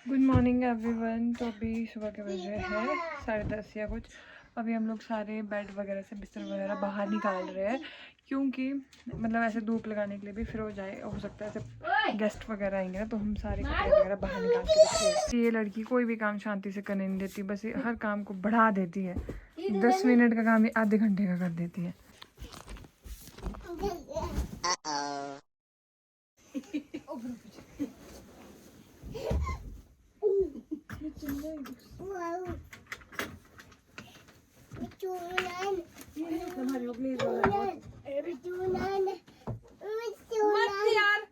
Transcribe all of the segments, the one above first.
Good morning everyone. तो अभी सुबह के बजे है 10:30 या कुछ। अभी हम लोग सारे बेड वगैरह से बिस्तर वगैरह बाहर निकाल रहे हैं, क्योंकि मतलब ऐसे धूप लगाने के लिए भी फिर हो सकता है ऐसे गेस्ट वगैरह आएंगे ना, तो हम सारे कपड़े वगैरह बाहर निकाल के रखे हैं। ये लड़की कोई भी काम शांति से करने नहीं देती, बस ये हर काम को बढ़ा देती है। 10 मिनट का काम ये आधे घंटे का कर देती है।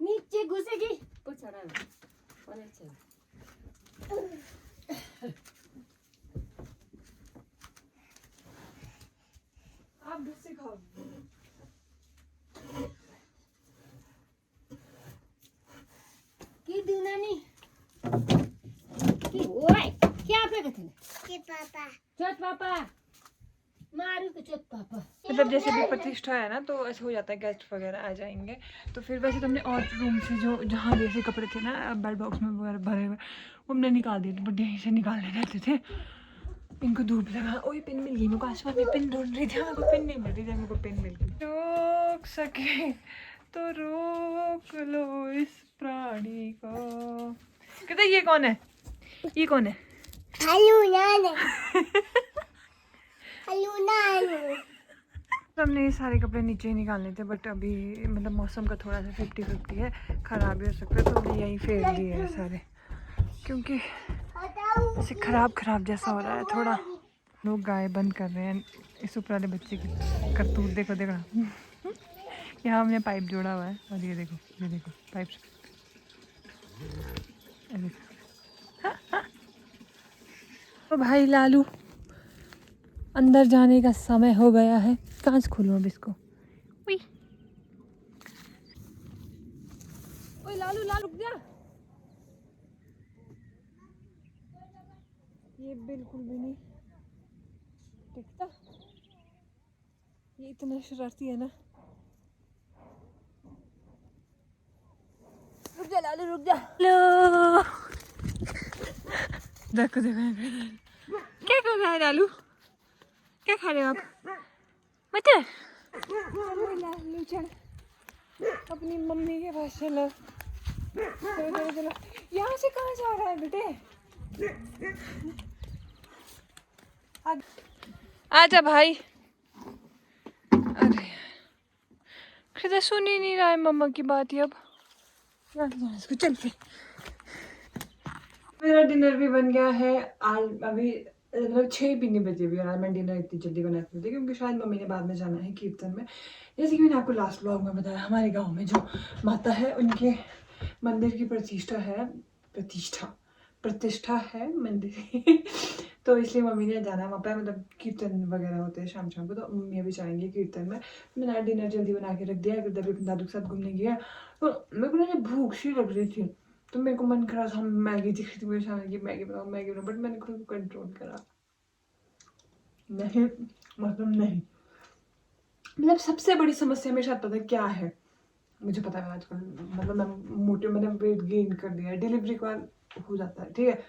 नीचे घुसेगी आप गुस्से खाओ। की दुनानी की ओए क्या पे गथन के पापा चोट पापा मारू के चोट पापा। मतलब जैसे भी प्रतिष्ठा है ना, तो ऐसे हो जाता है गेस्ट वगैरह आ जाएंगे, तो फिर वैसे तो हमने और रूम से जो जहाँ भी ऐसे कपड़े थे ना बेड बॉक्स में वगैरह भरे हुए, वो हमने निकाल दिए थे, बट यहीं से निकालने रहते थे। इनको धूप लगा। ओए पिन मिल गई मेरे को, आसमान में पिन ढूंढ रही थी, मेरे को पिन नहीं मिल रही थी, मेरे को पिन मिल गई। रोक सके तो रोक लो इस प्राणी को। कहते ये कौन है, ये कौन है? हमने ये सारे कपड़े नीचे ही निकालने थे, बट अभी मतलब मौसम का थोड़ा सा 50-50 है, ख़राब भी हो सकता है, तो हमने यही फेर दिए हैं सारे, क्योंकि ऐसे ख़राब जैसा हो रहा है थोड़ा। लोग गाय बंद कर रहे हैं इस ऊपर वाले बच्चे की करतूत। देखो यहाँ हमने पाइप जोड़ा हुआ है, और ये देखो पाइप। तो भाई लालू, अंदर जाने का समय हो गया है। कहाँ से खोलूं अब इसको? उई। ओए लालू रुक जा। ये बिल्कुल भी नहीं टिकता, ये इतना शरारती है ना। रुक जा लालू, रुक जा। हेलो, देखो क्या कर रहा है लालू? क्या खा रहे हो आप? मत लालू चल अपनी मम्मी के पास चलो। चलो यहाँ से कहाँ जा रहा है बेटे? आजा भाई। अरे खुदा सुन ही नहीं रहा है मम्मा की बात। ही अब इसको चल फिर। मेरा डिनर भी बन गया है। आज अभी मतलब 6 भी नहीं बजे भी, और आज मैं डिनर इतनी जल्दी बना के थी क्योंकि शायद मम्मी ने बाद में जाना है कीर्तन में। जैसे कि मैंने आपको लास्ट ब्लॉग में बताया, हमारे गांव में जो माता है उनके मंदिर की प्रतिष्ठा है मंदिर तो इसलिए मम्मी ने जाना है वहाँ पे, मतलब कीर्तन वगैरह होते हैं शाम शाम को, तो मम्मी अभी जाएंगे कीर्तन में। मैंने डिनर जल्दी बना के रख दिया। अगर दबी अपने दादू के साथ घूमने गया, तो मेरे को ना भूख सी लग रही थी, तो मेरे को मन करा था मैगी दिख रही थी मेरे सामने की मैगी बनाओ, बट मैंने खुद को कंट्रोल करा। नहीं मतलब नहीं, मतलब सबसे बड़ी समस्या मेरे साथ पता है क्या है? मुझे पता है आजकल मतलब मैं मोटे, मैंने वेट गेन कर दिया है, डिलीवरी के बाद हो जाता है, ठीक है,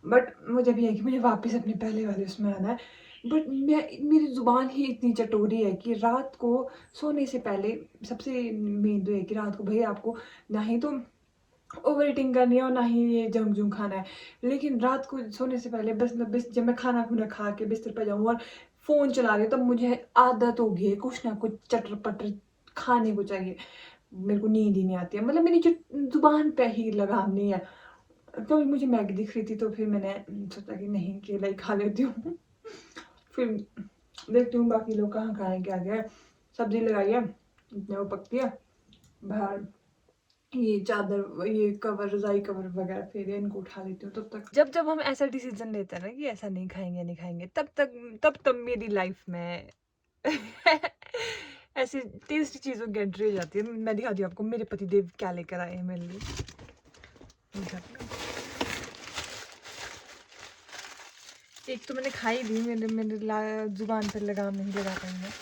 बट मुझे भी है कि मुझे वापस अपने पहले वाले उसमें आना है। बट मेरी ज़ुबान ही इतनी चटोरी है कि रात को सोने से पहले सबसे मेन तो है कि रात को भैया आपको ना ही तो ओवर ईटिंग करनी है और ना ही ये जंक जुंक खाना है, लेकिन रात को सोने से पहले बस जब मैं खाना खुना खा के बिस्तर पर जाऊँ और फ़ोन चला रही हूँ, तब मुझे आदत हो गई है कुछ ना कुछ चटर पटर खाने को चाहिए। मेरे को नींद ही नहीं आती है, मतलब मेरी जो जुबान पे ही लगाम नहीं है। तो मुझे मैगी दिख रही थी, तो फिर मैंने सोचा कि नहीं केला ही खा लेती हूँ फिर देखती हूँ बाकी लोग कहाँ खाए क्या क्या। सब्जी लगाई है, इतने वो पकती है, बाहर ये चादर, ये कवर, रजाई कवर वगैरह फेरे, इनको उठा लेती हूँ। तब तक जब हम ऐसा डिसीजन लेते हैं ना कि ऐसा नहीं खाएंगे, तब मेरी लाइफ में ऐसी टेस्टी चीज़ों की एंट्री हो जाती है। मैं दिखाती हूँ आपको मेरे पतिदेव क्या लेकर आए हैं मेरे लिए। एक तो मैंने खाई दी, मेरे जुबान पर लगाम नहीं लगा पाई मैं।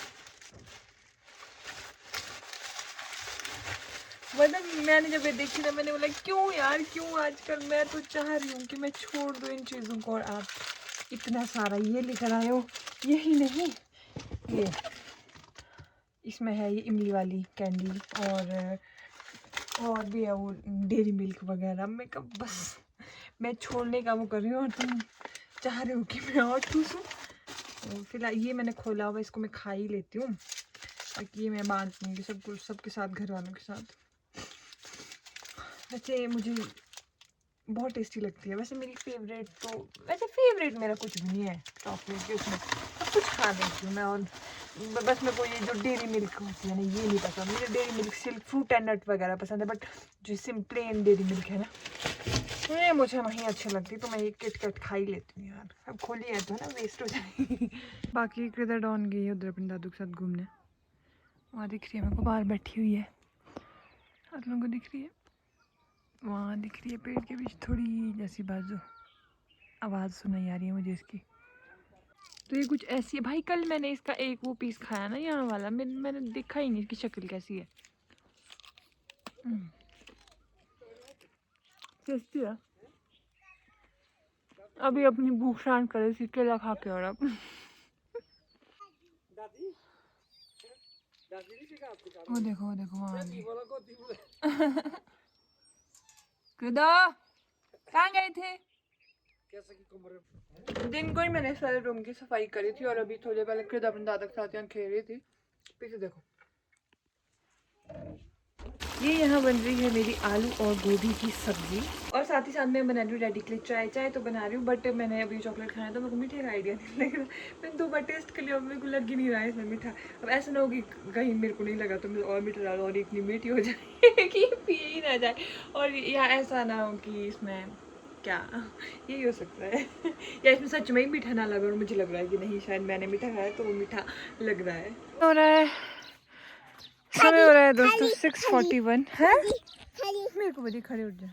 मतलब मैंने जब ये देखी ना मैंने बोला क्यों यार क्यों, आजकल मैं तो चाह रही हूँ कि मैं छोड़ दूँ इन चीज़ों को, और आप इतना सारा ये लेकर आए हो। यही नहीं, ये इसमें है ये इमली वाली कैंडी, और भी है वो डेयरी मिल्क वगैरह। मैं कब बस मैं छोड़ने का वो कर रही हूँ और तुम चाह रहे हो कि मैं और ठूसूं। तो फिलहाल ये मैंने खोला हुआ, इसको मैं खा ही लेती हूँ, ताकि ये मैं बांट दूँगी सबके साथ, घर वालों के साथ। वैसे मुझे बहुत टेस्टी लगती है। वैसे मेरी फेवरेट तो, वैसे फेवरेट मेरा कुछ भी नहीं है चॉकलेट के, उसमें सब कुछ खा लेती हूँ मैं। और बस मेरे को ये जो डेयरी मिल्क होती है ना, ये नहीं पसंद। मुझे Dairy Milk Silk Fruit and Nut वगैरह पसंद है, बट जो प्लेन डेयरी मिल्क है ना, ये मुझे नहीं अच्छी लगती। तो मैं ये किट कैट खा ही लेती हूँ यार। अब खोली है तो ना वेस्ट हो जाएगी। बाकी किधर डॉन गई है, उधर अपने दादू के साथ घूमने। वहाँ दिख रही है मेरे को, बाहर बैठी हुई है। आप लोगों को दिख रही है? वहाँ दिख रही है पेड़ के बीच थोड़ी जैसी बाजू। आवाज़ सुनाई आ रही है मुझे इसकी। तो ये कुछ ऐसी है भाई। कल मैंने इसका एक वो पीस खाया ना, यहाँ वाला, मैंने देखा ही नहीं इसकी शक्ल कैसी है। टेस्टी है। अभी अपनी भूख शांत करे थी, केला खा के। और अब वो देखो वहाँ कहाँ गए थे? दिन को ही मैंने सारे रूम की सफाई करी थी, और अभी थोड़े पहले कृदा अपने दादा के साथ यहाँ खेल रही थी। पीछे देखो, ये यहाँ बन रही है मेरी आलू और गोभी की सब्जी, और साथ ही साथ मैं बना रही हूँ डैडी के लिए चाय तो बना रही हूँ। बट मैंने अभी चॉकलेट खाया तो मेरे को मीठे का आइडिया नहीं लग रहा। मैंने 2 बार टेस्ट कर लिया और मेरे को लग ही नहीं रहा है इसमें मीठा। अब ऐसा ना हो कि कहीं मेरे को नहीं लगा तो मैं और मीठा डालूँ और इतनी मीठी हो जाए कि पिए ही ना जाए। और या ऐसा ना हो कि इसमें क्या, यही हो सकता है या इसमें सच में ही मीठा ना लगा और मुझे लग रहा है कि नहीं शायद मैंने मीठा खाया तो वो मीठा लग रहा है। समय हो रहा है दोस्तों 6:41 है। मेरे को बड़ी खड़े उठ जाए,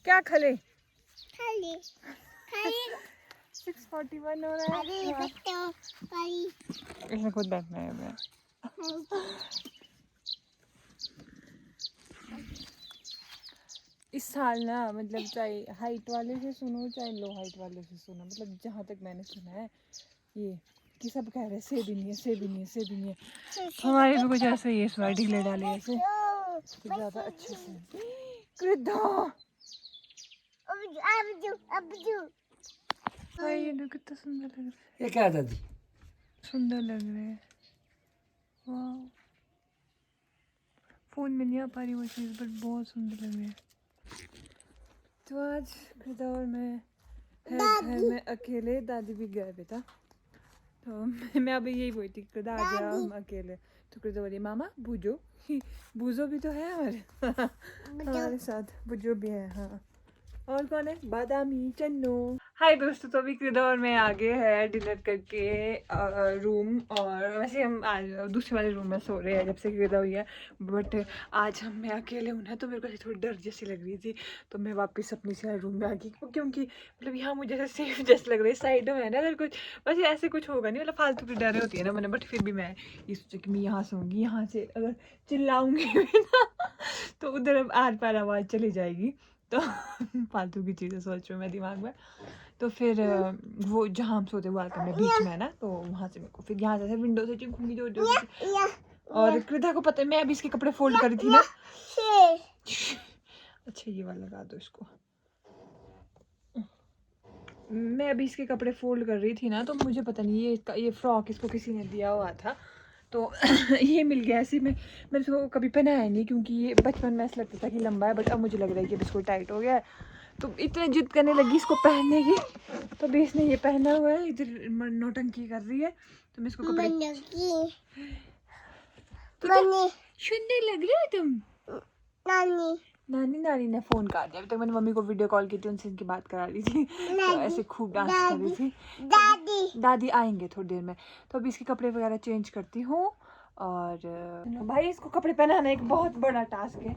क्या खले 6:41 हो रहा है। इसमें खुद बैठना है मैं। इस साल ना मतलब चाहे हाइट वाले से सुनो चाहे लो हाइट वाले से सुनो, मतलब जहाँ तक मैंने सुना है ये कि सब कह रहे सेब ही नहीं है। हमारे भी कुछ ऐसे ही, इस बार ढीले डाले ऐसे तो ज़्यादा अच्छे से। ये देखो कितना सुंदर लग रहा है। ये क्या दादी? सुंदर लग रहे हैं। वाह, फोन में नहीं आ पा रही वो चीज़, बट बहुत सुंदर लग रही है। तो आज कृदा और मैं है घर में अकेले, दादी भी गए बेटा। तो मैं अभी यही बोली थी कृदा आ जाओ हम अकेले। तो कृदा बोली मामा बूझो बूझो भी तो है हमारे साथ, बूझो भी है। हाँ, और कौन है? बादामी चन्नू। हाय दोस्तों, तो अभी कृदा और मैं आ गए हैं डिनर करके रूम, और वैसे हम आज दूसरे वाले रूम में सो रहे हैं जब से कृदा हुई है। बट आज हम मैं अकेले हूँ ना, तो मेरे को थोड़ी डर जैसी लग रही थी, तो मैं वापस अपने से रूम में आ गई, क्योंकि मतलब यहाँ मुझे ऐसा सेफ जैसे लग रही है। साइड में है ना, अगर कुछ वैसे ऐसे कुछ होगा नहीं, मतलब फालतू की डरें होती है ना मैंने। बट फिर भी मैं ये सोचा कि मैं यहाँ सोऊंगी, यहाँ से अगर चिल्लाऊंगी ना तो उधर आर पार आवाज़ चली जाएगी, तो फालतू की चीज़ें सोच रही हूँ मैं दिमाग में। तो फिर वो जहाँ हम सोते वो कमरे बीच में है ना, तो वहाँ से मेरे को फिर यहाँ से विंडो से चिंखूंगी जो। और कृदा को पता है मैं अभी इसके कपड़े फोल्ड करी थी ना। अच्छा ये वाला लगा दो इसको। मैं अभी इसके कपड़े फोल्ड कर रही थी ना, तो मुझे पता नहीं ये फ्रॉक इसको किसी ने दिया हुआ था, तो ये मिल गया ऐसे में। मैंने इसको कभी पहनाया नहीं, क्योंकि ये बचपन में ऐसा लगता था कि लंबा है, बट अब मुझे लग रहा है कि अब इसको टाइट हो गया है। तो इतने जिद करने लगी इसको पहनने की, तो अभी इसने ये पहना हुआ है, इधर नौटंकी कर रही है। तो मैं इसको कपड़े सुंदर लग रहे हो तुम। नानी ने फ़ोन कर दिया। अभी तक मैंने मम्मी को वीडियो कॉल की थी, उनसे इनकी बात करा रही थी, तो ऐसे खूब डांस कर रही थी। दादी आएंगे थोड़ी देर में, तो अभी इसके कपड़े वगैरह चेंज करती हूँ। और भाई इसको कपड़े पहनाना एक बहुत बड़ा टास्क है।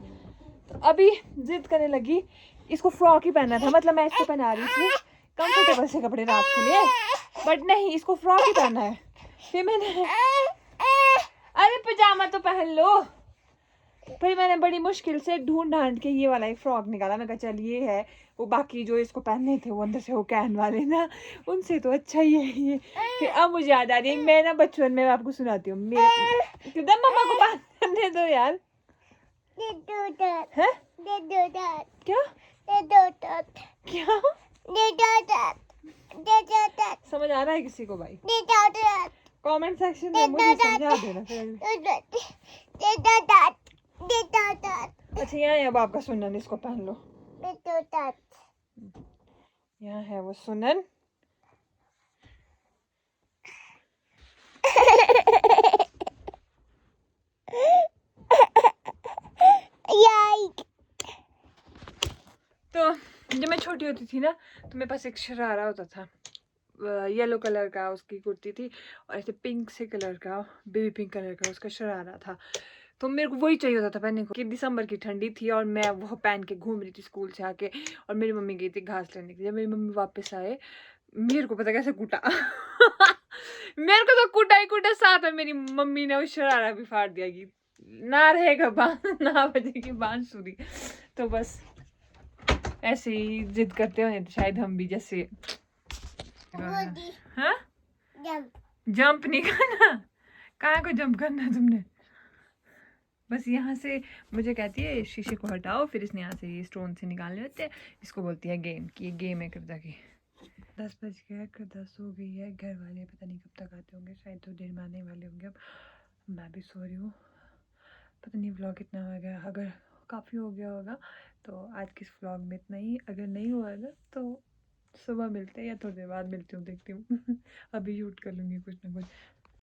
तो अभी जिद करने लगी, इसको फ्रॉक ही पहनना था, मतलब मैं इसको पहना रही थी कंफर्टेबल से कपड़े रात के लिए, बट नहीं इसको फ्रॉक ही पहनना है। फिर मैंने अरे पजामा तो पहन लो, फिर मैंने बड़ी मुश्किल से ढूंढ ढांड के ये वाला एक फ्रॉक निकाला। मैं कहा चल ये है, वो बाकी जो इसको पहनने थे वो अंदर से वो कैन वाले ना, उनसे तो अच्छा ही है ये। फिर अब मुझे याद आ रही है, मैं ना बचपन में आपको सुनाती हूँ मेरे, किधर मम्मा को बात करने दो यार। हैं? क्या क्या समझ आ रहा है किसी को भाई? कमेंट सेक्शन में मुझे समझा देना फिर। अच्छा यहाँ है अब आपका सुनन, इसको पहन लो। यहाँ है वो सुनन। तो जब मैं छोटी होती थी ना तो मेरे पास एक शरारा होता था, येलो कलर का उसकी कुर्ती थी, और ऐसे पिंक से कलर का, बेबी पिंक कलर का उसका शरारा था। तो मेरे को वही चाहिए होता था पहनने को, कि दिसंबर की ठंडी थी और मैं वो पहन के घूम रही थी स्कूल से आके, और मेरी मम्मी गई थी घास लेने के लिए। जब मेरी मम्मी वापस आए, मेरे को पता कैसे कूटा मेरे को तो कूटा ही कूटा, साथ में मेरी मम्मी ने वो शरारा भी फाड़ दिया कि ना रहेगा ना बजेगी बांसुरी। तो बस ऐसे ही जिद करते हो तो शायद हम भी जैसे। हाँ जंप नहीं करना, कहाँ को जंप करना तुमने? बस यहाँ से मुझे कहती है शीशे को हटाओ, फिर इसने यहाँ से ये स्टोन से निकालने होते हैं। इसको बोलती है गेम, की ये गेम है कृदा की। 10 बज गया, कृदा सो गई है। घर वाले पता नहीं कब तक आते होंगे, शायद 2 दिन में आने वाले होंगे। अब मैं भी सो रही हूँ। पता नहीं व्लॉग कितना हो गया, अगर काफ़ी हो गया होगा तो आज के इस व्लॉग में इतना ही। अगर नहीं हुआ ना तो सुबह मिलते हैं या थोड़ी देर बाद मिलती हूँ, देखती हूँ अभी शूट कर लूँगी कुछ ना कुछ।